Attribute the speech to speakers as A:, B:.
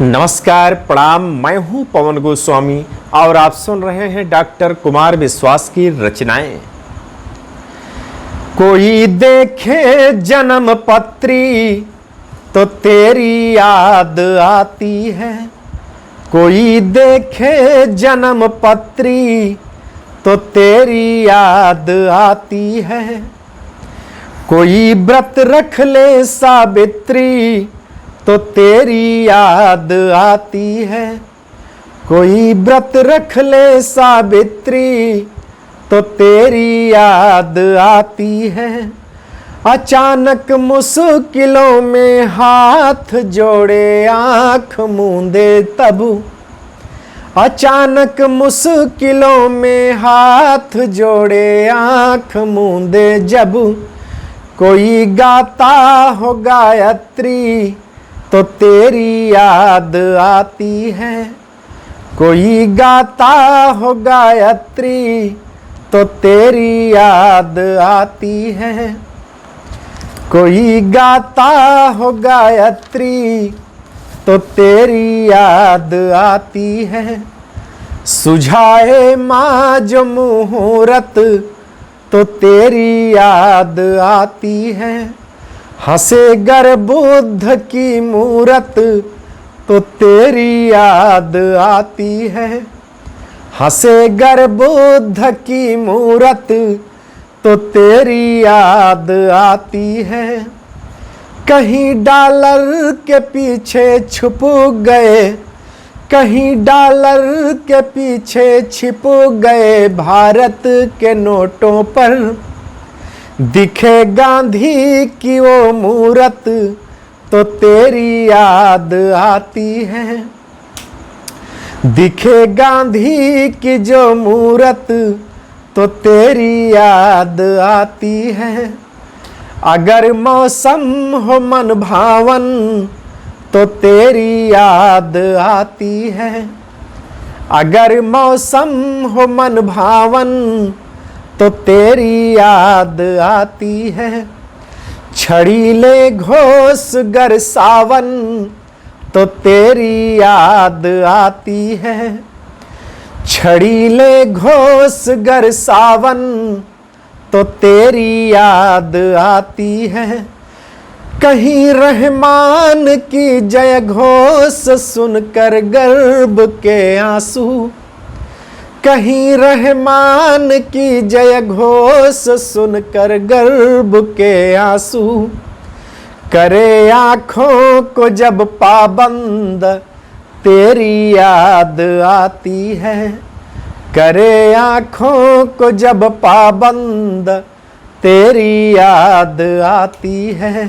A: नमस्कार, प्रणाम। मैं हूं पवन गोस्वामी और आप सुन रहे हैं डॉक्टर कुमार विश्वास की रचनाएं। कोई देखे जन्म पत्री तो तेरी याद आती है। कोई देखे जन्म पत्री तो तेरी याद आती है। कोई व्रत रख ले सावित्री तो तेरी याद आती है। कोई व्रत रख ले सावित्री तो तेरी याद आती है। अचानक मुश्किलों में हाथ जोड़े आँख मूंदे तब, अचानक मुश्किलों में हाथ जोड़े आँख मूंदे जब, कोई गाता हो गायत्री तो तेरी याद आती है। कोई गाता हो गायत्री तो तेरी याद आती है। कोई गाता हो गायत्री तो तेरी याद आती है। सुझाए माँ जो मुहूर्त तो तेरी याद आती है। हंसे गर बुद्ध की मूरत तो तेरी याद आती है। हंसे गर बुद्ध की मूरत तो तेरी याद आती है। कहीं डॉलर के पीछे छुप गए, कहीं डॉलर के पीछे छिप गए भारत के नोटों पर, दिखे गांधी की वो मूरत तो तेरी याद आती है। दिखे गांधी की जो मूरत तो तेरी याद आती है। अगर मौसम हो मन भावन तो तेरी याद आती है। अगर मौसम हो मन भावन तो तेरी याद आती है। छड़ीले घोष गर सावन तो तेरी याद आती है। छड़ीले घोष गर सावन तो तेरी याद आती है। कहीं रहमान की जय घोष सुनकर गर्भ के आंसू, कहीं रहमान की जय घोष सुनकर गर्भ के आंसू, करे आँखों को जब पाबंद तेरी याद आती है। करे आँखों को जब पाबंद तेरी याद आती है।